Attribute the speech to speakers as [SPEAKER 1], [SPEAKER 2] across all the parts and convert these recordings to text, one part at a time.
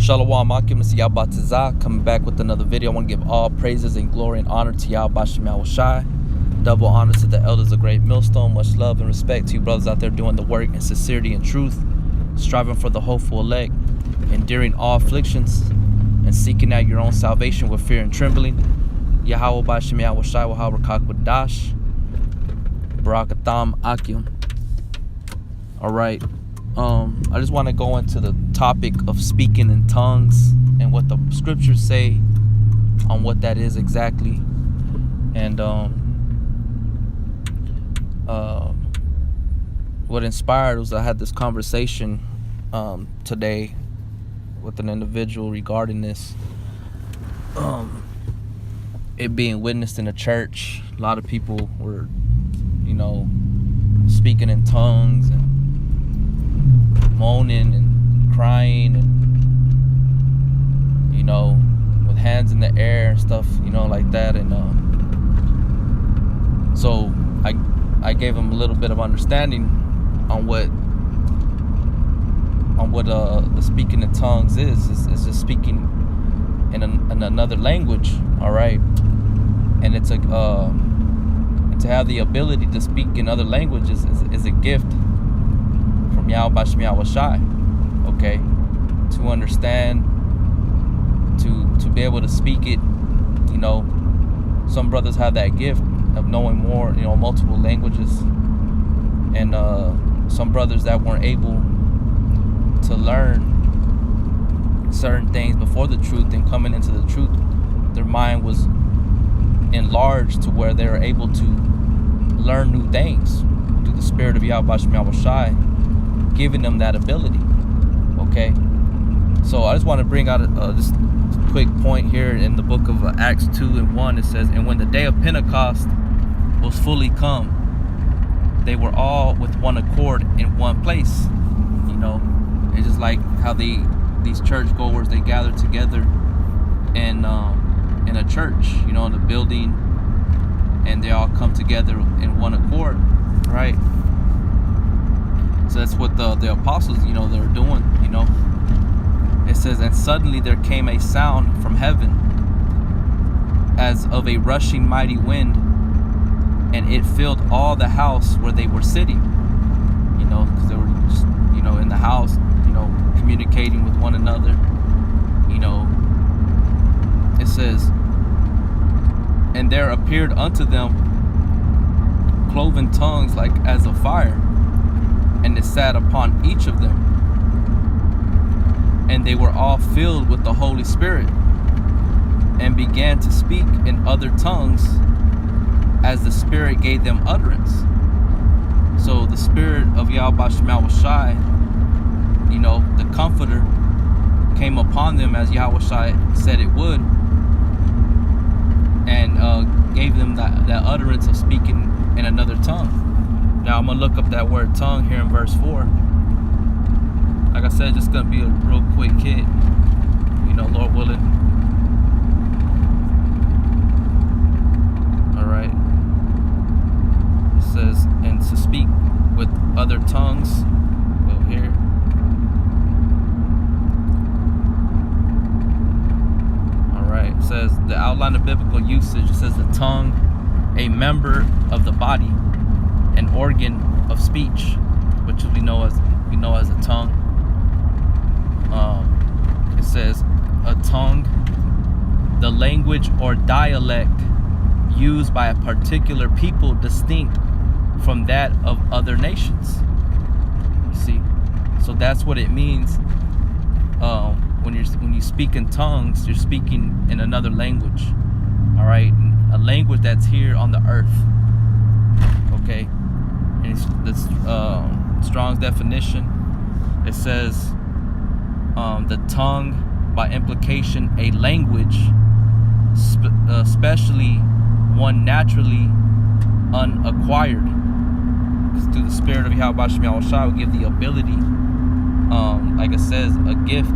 [SPEAKER 1] Shalom, Akim, this is Yahweh Tazah, coming back with another video. I want to give all praises and glory and honor to Yahweh Shem Shai. Double honor to the elders of Great Millstone. Much love and respect to you brothers out there doing the work in sincerity and truth, striving for the hopeful elect, enduring all afflictions, and seeking out your own salvation with fear and trembling. Yahweh Bashem Yahweh Shai Wahabrakak Wadash. Barakatham Akim. Alright. I just want to go into the topic of speaking in tongues and what the scriptures say on what that is exactly. And what inspired was I had this conversation today with an individual regarding this. It being witnessed in a church. A lot of people were, speaking in tongues and moaning and crying and with hands in the air and stuff, like that. And so I gave him a little bit of understanding on what the speaking in tongues is. It's just speaking in another language, all right? And it's to have the ability to speak in other languages is a gift from Yahweh Bashem Yahweh Shai, okay? To understand, to be able to speak it, some brothers have that gift of knowing more, multiple languages, and some brothers that weren't able to learn certain things before the truth and coming into the truth, their mind was enlarged to where they were able to learn new things through the spirit of Yahweh Bashem Yahweh Shai, giving them that ability. Okay, so I just want to bring out just a quick point here in the book of Acts 2:1. It says, and when the day of Pentecost was fully come, they were all with one accord in one place. It's just like how these churchgoers, they gather together in a church, in a building, and they all come together in one accord, right? So that's what the apostles, they're doing, It says, and suddenly there came a sound from heaven as of a rushing mighty wind, and it filled all the house where they were sitting, because they were just, in the house, communicating with one another, It says, and there appeared unto them cloven tongues like as of fire, and it sat upon each of them. And they were all filled with the Holy Spirit, and began to speak in other tongues as the Spirit gave them utterance. So the Spirit of Yahweh Bashem Yahweh Shai, the Comforter, came upon them as Yahweh Shai said it would, and gave them that utterance of speaking in another tongue. Now I'm going to look up that word tongue here in verse 4. Like I said, just going to be a real quick hit, Lord willing. Alright. It says, and to speak with other tongues. Go here. Alright. It says, the outline of biblical usage. It says the tongue, a member of the body, an organ of speech, which we know as a tongue. It says a tongue, the language or dialect used by a particular people distinct from that of other nations. You see, so that's what it means. When you speak in tongues, you're speaking in another language. All right, a language that's here on the earth. Okay. And this Strong's definition, it says the tongue, by implication, a language, especially one naturally unacquired. Through the spirit of Yahweh Bashem Yahweh Shai will give the ability, like it says, a gift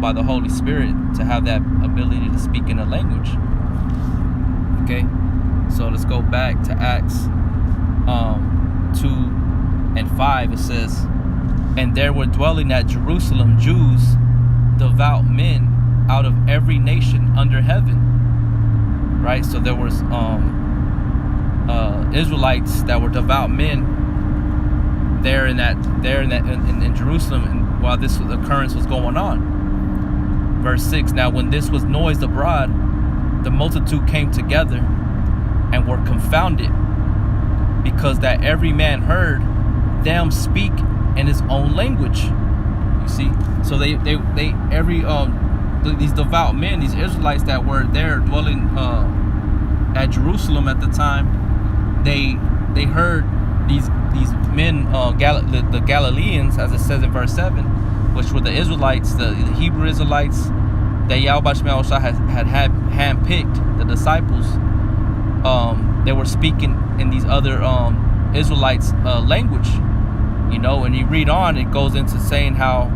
[SPEAKER 1] by the Holy Spirit to have that ability to speak in a language. Okay, so let's go back to Acts 2:5. It says, and there were dwelling at Jerusalem Jews, devout men out of every nation under heaven. Right? So there was Israelites that were devout men there in Jerusalem, and while this occurrence was going on. Verse 6, now when this was noised abroad, the multitude came together and were confounded, because that every man heard them speak in his own language. You see, so these devout men, these Israelites that were there dwelling at Jerusalem at the time, they heard these men, the Galileans, as it says in verse 7, which were the Israelites, the Hebrew Israelites that Yahweh Shema had handpicked, the disciples. They were speaking in these other Israelites' language, you know. And you read on, it goes into saying how,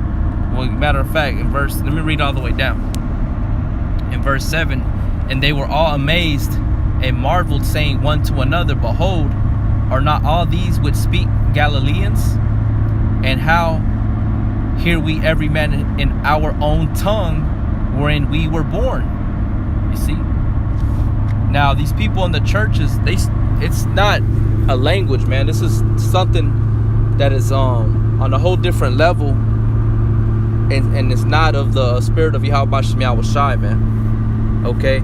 [SPEAKER 1] well, matter of fact, let me read all the way down. In verse 7, and they were all amazed and marveled, saying one to another, behold, are not all these which speak Galileans? And how hear we every man in our own tongue wherein we were born? You see? Now, these people in the churches, it's not a language, man. This is something that is on a whole different level, and it's not of the spirit of Yahweh Shem Shai, man. Okay?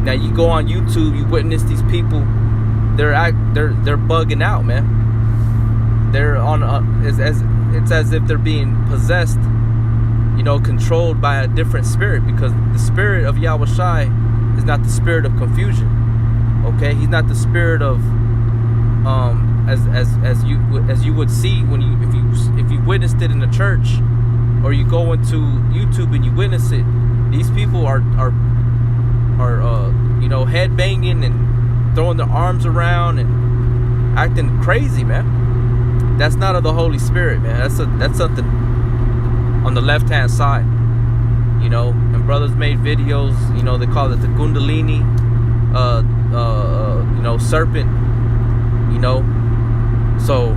[SPEAKER 1] Now, you go on YouTube, you witness these people, they're bugging out, man. They're on it's as if they're being possessed, you know, controlled by a different spirit, because the spirit of Yahweh Shai is not the spirit of confusion. Okay, he's not the spirit of as you would see when if you witnessed it in the church, or you go into YouTube and you witness it. These people are you know, head banging and throwing their arms around and acting crazy, man. That's not of the Holy Spirit, man. That's something on the left hand side, you know. And brothers made videos, you know, they call it the Kundalini, you know, serpent, you know. So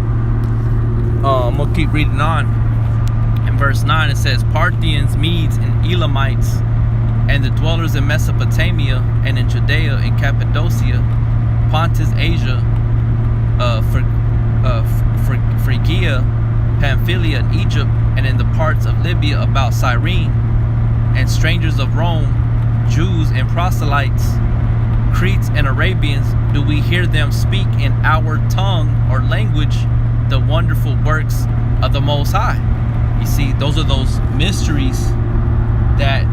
[SPEAKER 1] I'm gonna keep reading on. In verse 9 it says, Parthians, Medes, and Elamites, and the dwellers in Mesopotamia and in Judea and Cappadocia, Pontus, Asia, Phrygia, Pamphylia, and Egypt, and in the parts of Libya about Cyrene, and strangers of Rome, Jews and proselytes, Cretes and Arabians, do we hear them speak in our tongue or language the wonderful works of the Most High. You see, those are those mysteries that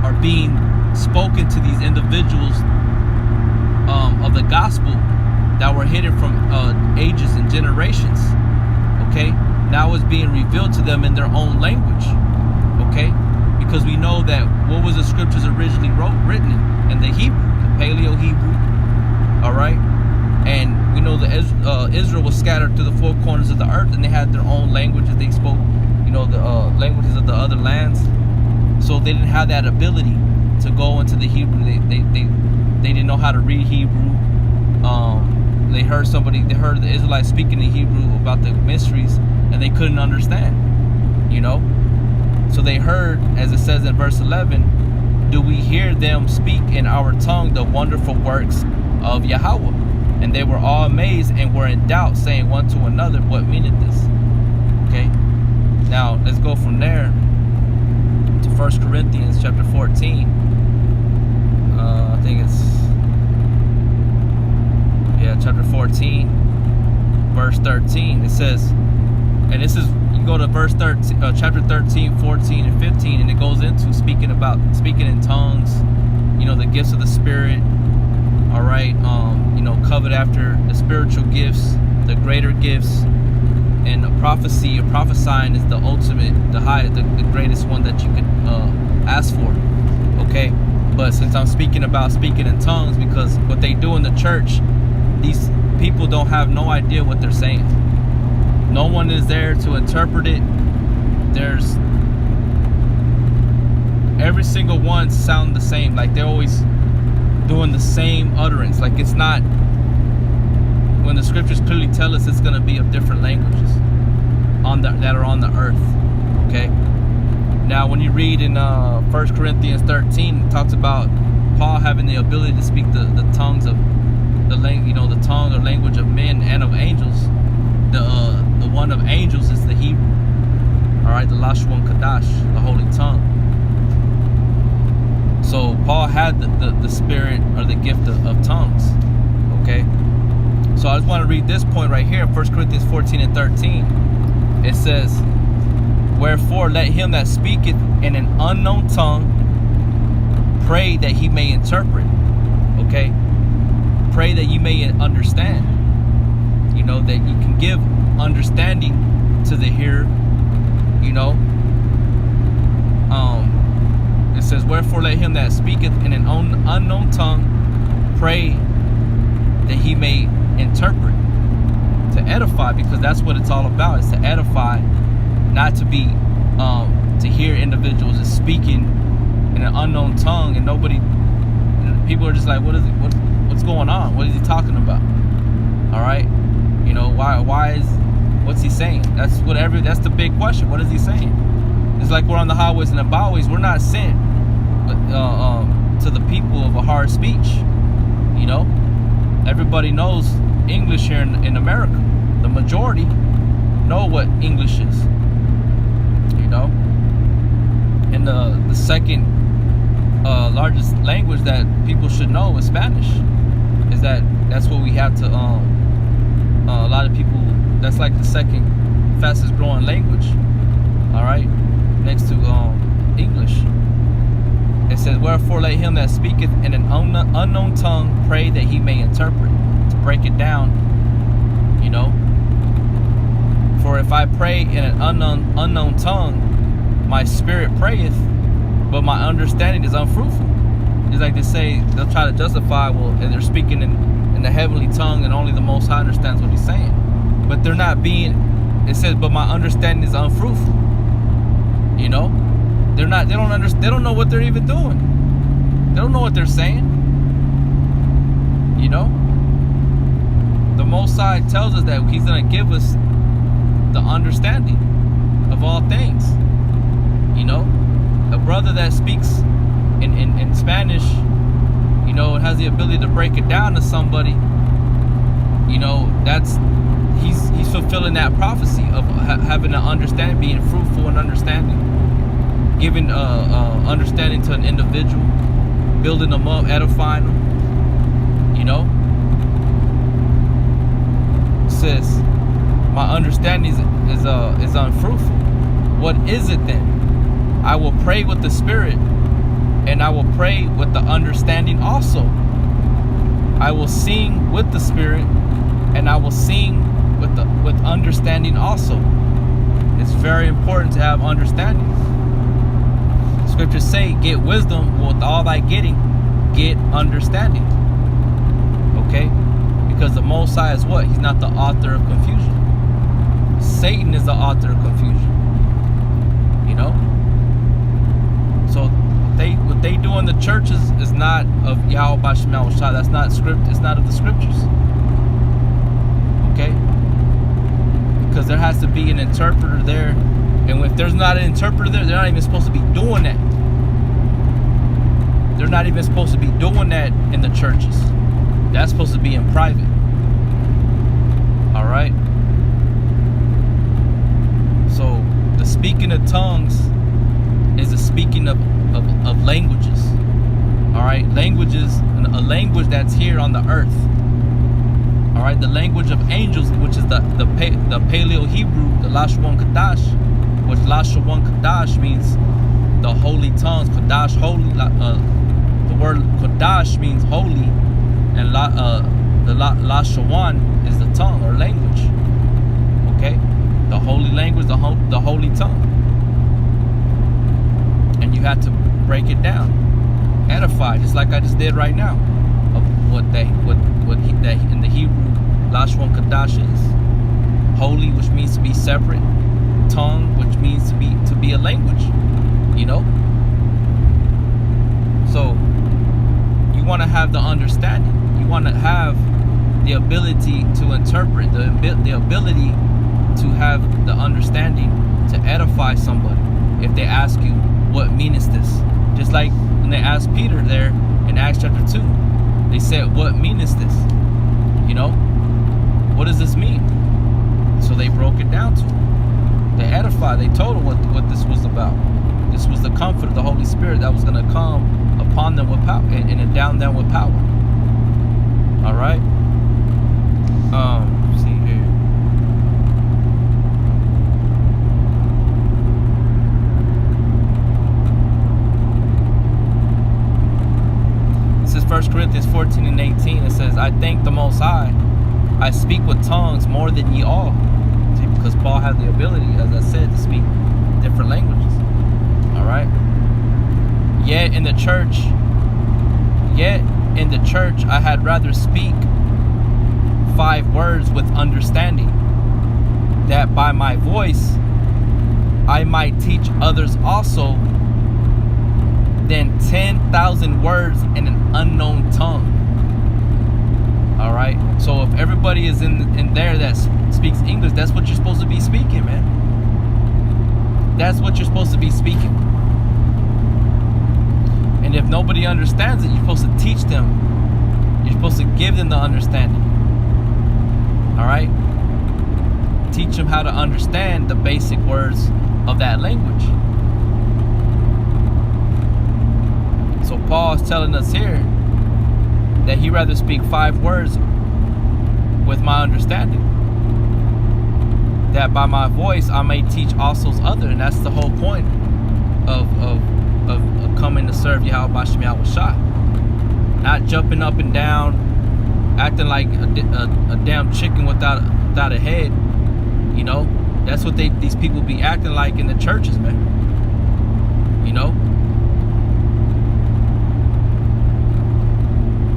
[SPEAKER 1] are being spoken to these individuals of the gospel that were hidden from ages and generations. Okay, now it's being revealed to them in their own language. Okay, because we know that what was the scriptures originally written in the Hebrew, the Paleo Hebrew. All right, and we know that Israel was scattered to the four corners of the earth, and they had their own languages. They spoke, you know, the languages of the other lands. So they didn't have that ability to go into the Hebrew. They didn't know how to read Hebrew. They heard the Israelites speaking in Hebrew about the mysteries, and they couldn't understand, you know. So they heard, as it says in verse 11, do we hear them speak in our tongue the wonderful works of Yahweh? And they were all amazed and were in doubt, saying one to another, what meaneth this? Okay, now let's go from there to 1 Corinthians chapter 14. I think it's, chapter 14, verse 13. It says, and this is, you go to verse 13, chapter 13, 14, and 15, and it goes into speaking in tongues, you know, the gifts of the Spirit. All right, you know, covered after the spiritual gifts, the greater gifts, and a prophecy or prophesying is the ultimate, the greatest one that you could ask for. Okay, but since I'm speaking in tongues, because what they do in the church, these people don't have no idea what they're saying. No one is there to interpret it. There's every single one sound the same, like they're always doing the same utterance. Like it's not, when the scriptures clearly tell us it's going to be of different languages that are on the earth. Okay, Now, when you read in 1 Corinthians 13, it talks about Paul having the ability to speak the tongues of the tongue or language of men and of angels. The one of angels is the Hebrew. All right, the Lashon Kadash, the holy tongue. So Paul had the spirit or the gift of tongues. Okay. So I just want to read this point right here, 1 Corinthians 14 and 13. It says, "Wherefore let him that speaketh in an unknown tongue pray that he may interpret." Okay? Pray that you may understand. You know, that you can give understanding to the hearer. You know? It says, "Wherefore let him that speaketh in an unknown tongue pray that he may interpret." To edify, because that's what it's all about. It's to edify, not to be to hear individuals is speaking in an unknown tongue and people are just like, what's going on? What is he talking about? All right, you know, what's he saying? That's the big question. What is he saying? It's like we're on the highways and the byways. We're not sent to the people of a hard speech. You know, everybody knows English here in America. The majority know what English is. You know, and the second largest language that people should know is Spanish. That's what we have to. A lot of people. That's like the second fastest growing language. All right, next to English. It says, "Wherefore let him that speaketh in an unknown tongue pray that he may interpret." To break it down, you know. "For if I pray in an unknown tongue, my spirit prayeth, but my understanding is unfruitful." It's like they say, they'll try to justify, well, and they're speaking in the heavenly tongue, and only the Most High understands what he's saying. But they're not being. It says, "But my understanding is unfruitful." You know, they don't understand. They don't know what they're even doing. They don't know what they're saying. You know, the Most High tells us that he's going to give us the understanding of all things. You know, a brother that speaks in Spanish, you know, and has the ability to break it down to somebody, you know, he's fulfilling that prophecy of having an understanding, being fruitful in understanding, giving understanding to an individual, building them up, edifying them. You know, it says, "My understanding is unfruitful." What is it then? "I will pray with the spirit, and I will pray with the understanding also. I will sing with the spirit, and I will sing with understanding also." It's very important to have understanding. Scriptures say, "Get wisdom, with all thy getting, get understanding." Okay? Because the Most High is what? He's not the author of confusion. Satan is the author of confusion. You know? So what they do in the churches is not of Yahweh B'Shem Yahushua. That's not script. It's not of the scriptures. Okay? Because there has to be an interpreter there. And if there's not an interpreter there, they're not even supposed to be doing that. They're not even supposed to be doing that in the churches. That's supposed to be in private. All right? So the speaking of tongues is the speaking of languages. All right? Languages, a language that's here on the earth. All right? The language of angels, which is the Paleo Hebrew, the Lashon Kadash, which Lashon Kadash means the holy tongues. Kadash, holy. The word Kadash means holy, and the Lashon is the tongue or language. Okay, the holy language, the holy tongue, and you have to break it down, edify, just like I just did right now, of what in the Hebrew Lashon Kadash is. Holy, which means to be separate. Tongue, which means to be a language. You know. So you want to have the understanding. You want to have the ability to interpret, the ability to have the understanding to edify somebody. if they ask you, what meaneth this? Just like when they asked Peter there in Acts chapter 2, they said, what meaneth this? You know, what does this mean? So they broke it down to him. They edified. They told him what this was about. This was the comfort of the Holy Spirit that was going to come upon them with power and endow them with power. All right. See here. This is 1 Corinthians 14 and 18. It says, I thank the Most High. I speak with tongues more than ye all. See, because Paul had the ability, as I said, to speak different languages. All right. Yet in the church, I had rather speak 5 words with understanding, that by my voice I might teach others also, than 10,000 words in an unknown tongue. All right. So if everybody is in there that speaks English, that's what you're supposed to be speaking, man. That's what you're supposed to be speaking. And if nobody understands it, you're supposed to teach them. You're supposed to give them the understanding. All right? Teach them how to understand the basic words of that language. So Paul is telling us here that he rather speak 5 words with my understanding, that by my voice I may teach also others. And that's the whole point of coming to serve Yahweh B'Shem Yahweh Shai. Not jumping up and down, acting like a damn chicken without a head. You know, that's what these people be acting like in the churches, man. You know.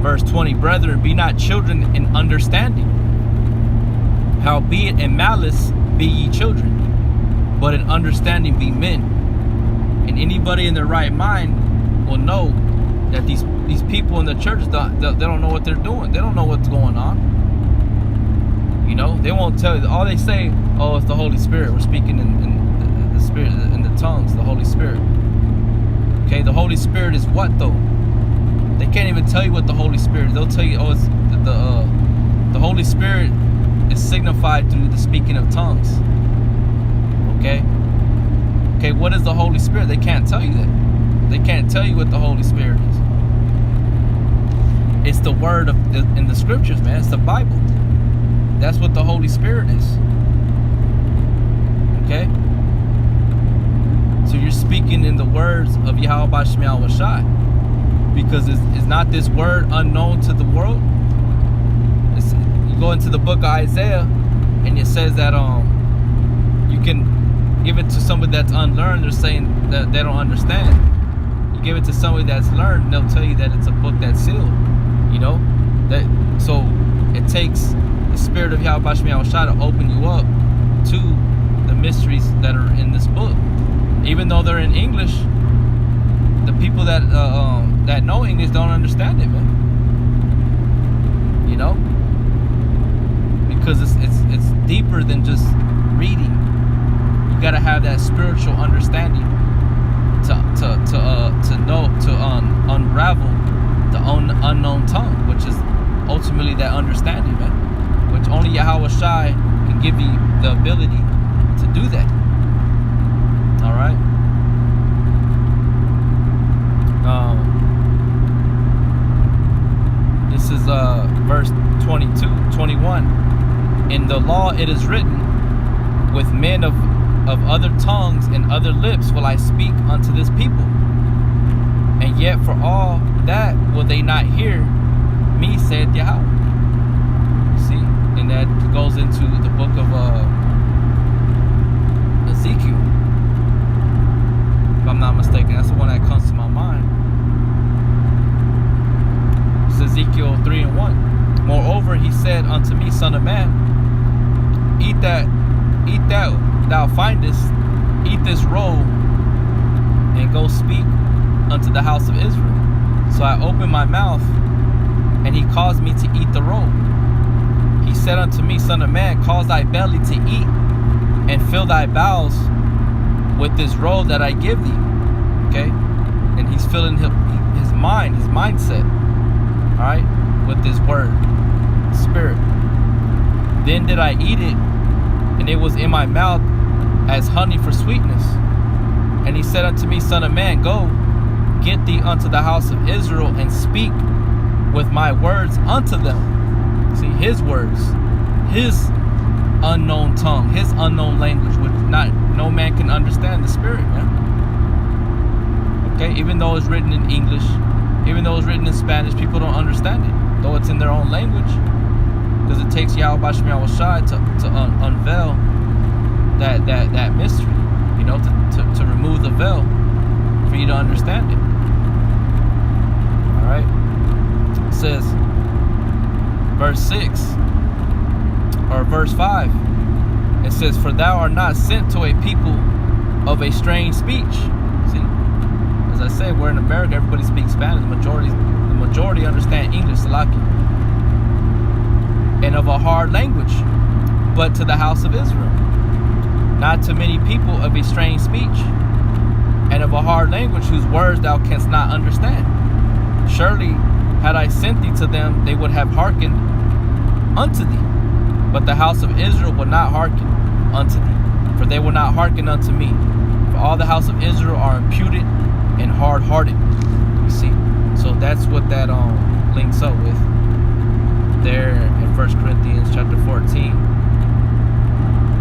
[SPEAKER 1] Verse 20, brethren, be not children in understanding. Howbeit in malice be ye children, but in understanding be men. And anybody in their right mind will know that these people in the churches, they don't know what they're doing. They don't know what's going on. You know, they won't tell you. All they say, oh, it's the Holy Spirit. We're speaking in the Spirit, in the tongues, the Holy Spirit. Okay, the Holy Spirit is what though? They can't even tell you what the Holy Spirit is. They'll tell you, oh, it's the Holy Spirit is signified through the speaking of tongues. Okay? Okay, what is the Holy Spirit? They can't tell you that. They can't tell you what the Holy Spirit is. It's the word in the scriptures, man. It's the Bible. That's what the Holy Spirit is. Okay? So you're speaking in the words of Yahweh B'Shem Yahweh Shai. Because it's not this word unknown to the world. You go into the book of Isaiah, and it says that you can give it to somebody that's unlearned. They're saying that they don't understand. You give it to somebody that's learned, they'll tell you that it's a book that's sealed. You know, so it takes the Spirit of Yahweh B'Shem Yahweh Shai to open you up to the mysteries that are in this book, even though they're in English. The people that know English don't understand it, man. You know, because it's deeper than just reading. You gotta have that spiritual understanding to know, to unravel the unknown tongue, which is ultimately that understanding, man. Which only Yahweh Shai can give you the ability to do that. All right. This is verse 21. In the law it is written, with men of other tongues and other lips will I speak unto this people, and yet for all that will they not hear me, said Yahweh. See, and that goes into the book of Ezekiel, if I'm not mistaken. That's the one that comes to my mind. It's Ezekiel 3:1. Moreover, he said unto me, Son of man, eat that thou findest, eat this roll, and go speak unto the house of Israel. So I opened my mouth, and he caused me to eat the roll. He said unto me, Son of man, cause thy belly to eat, and fill thy bowels with this robe that I give thee. Okay? And he's filling his mind, his mindset. All right? With this word, spirit. Then did I eat it, and it was in my mouth as honey for sweetness. And he said unto me, Son of man, go, get thee unto the house of Israel, and speak with my words unto them. See, his words, his unknown tongue, his unknown language, which no man can understand the spirit, man. Okay, even though it's written in English, even though it's written in Spanish, people don't understand it, though it's in their own language, because it takes Yahweh B'Shem Yahushai to unveil that mystery, you know, to remove the veil for you to understand it. All right, it says, verse 6 or verse 5. It says, for thou art not sent to a people of a strange speech. See, as I say, we're in America, everybody speaks Spanish. The majority understand English, Salaki, and of a hard language, but to the house of Israel. Not to many people of a strange speech, and of a hard language, whose words thou canst not understand. Surely, had I sent thee to them, they would have hearkened unto thee. But the house of Israel will not hearken unto thee, for they will not hearken unto me. For all the house of Israel are imputed and hard-hearted. You see? So that's what that links up with there in 1 Corinthians chapter 14.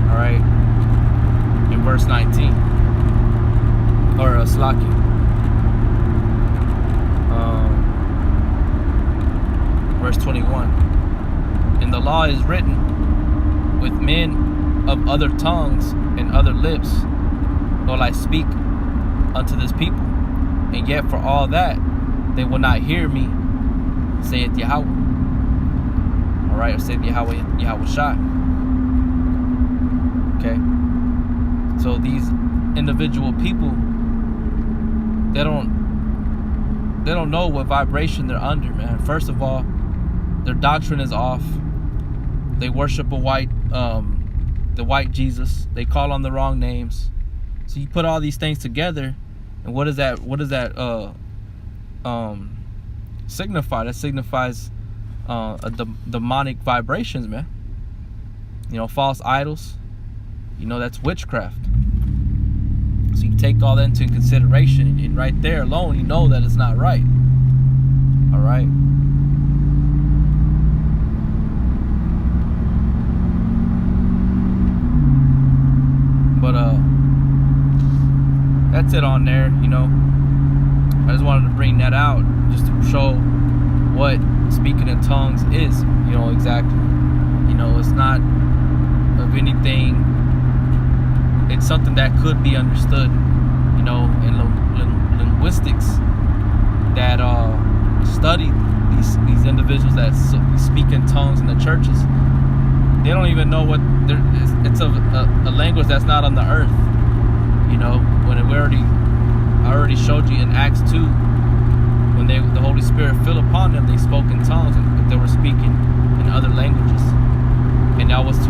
[SPEAKER 1] All right. In verse 19. Or Slaki. Verse 21. And the law is written, with men of other tongues and other lips will I speak unto this people, and yet for all that they will not hear me, saith Yahweh. All right, or saith Yahweh Shai. Okay, so these individual people, they don't know what vibration they're under, man. First of all, their doctrine is off. They worship the white Jesus. They call on the wrong names. So you put all these things together, and what does that signify? That signifies demonic vibrations, man. You know, false idols. You know, that's witchcraft. So you take all that into consideration, and right there alone, you know that it's not right. All right. But that's it on there, you know. I just wanted to bring that out just to show what speaking in tongues is, you know, exactly. You know, it's not of anything. It's something that could be understood, you know, in linguistics that study these individuals that speak in tongues in the churches. They don't even know what it's a language that's not on the earth. You know, when I already showed you in Acts 2, when the Holy Spirit fell upon them, they spoke in tongues, and they were speaking in other languages, and that was to